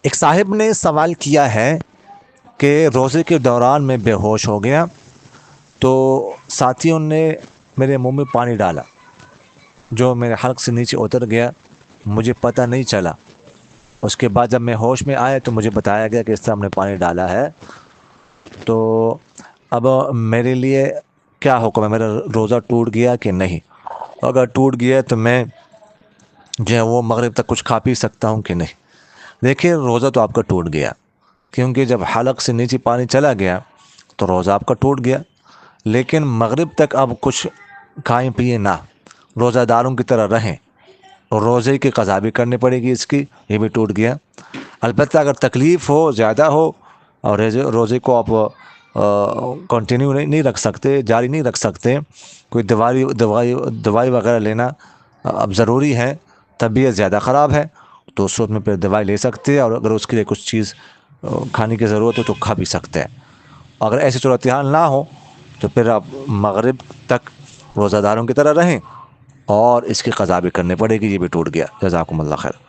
ایک صاحب نے سوال کیا ہے کہ روزے کے دوران میں بے ہوش ہو گیا تو ساتھیوں نے میرے منہ میں پانی ڈالا جو میرے حلق سے نیچے اتر گیا، مجھے پتہ نہیں چلا۔ اس کے بعد جب میں ہوش میں آیا تو مجھے بتایا گیا کہ اس طرح ہم نے پانی ڈالا ہے۔ تو اب میرے لیے کیا حکم ہے؟ میرا روزہ ٹوٹ گیا کہ نہیں؟ اگر ٹوٹ گیا تو میں جو ہے وہ مغرب تک کچھ کھا پی سکتا ہوں کہ نہیں؟ دیکھیے، روزہ تو آپ کا ٹوٹ گیا، کیونکہ جب حلق سے نیچے پانی چلا گیا تو روزہ آپ کا ٹوٹ گیا، لیکن مغرب تک اب کچھ کھائیں پیئیں نہ، روزہ داروں کی طرح رہیں، روزے کی قضا بھی کرنی پڑے گی، اس کی یہ بھی ٹوٹ گیا۔ البتہ اگر تکلیف ہو، زیادہ ہو، اور روزے کو آپ کنٹینیو نہیں رکھ سکتے، جاری نہیں رکھ سکتے، کوئی دوائی وغیرہ لینا اب ضروری ہے، طبیعت زیادہ خراب ہے، تو اس وقت میں پھر دوائی لے سکتے ہیں، اور اگر اس کے لیے کچھ چیز کھانے کی ضرورت ہو تو کھا بھی سکتے ہیں۔ اگر ایسی صورتحال نہ ہو تو پھر آپ مغرب تک روزہ داروں کی طرح رہیں، اور اس کی قضا بھی کرنی پڑے گی، یہ بھی ٹوٹ گیا۔ جزاکم اللہ خیر۔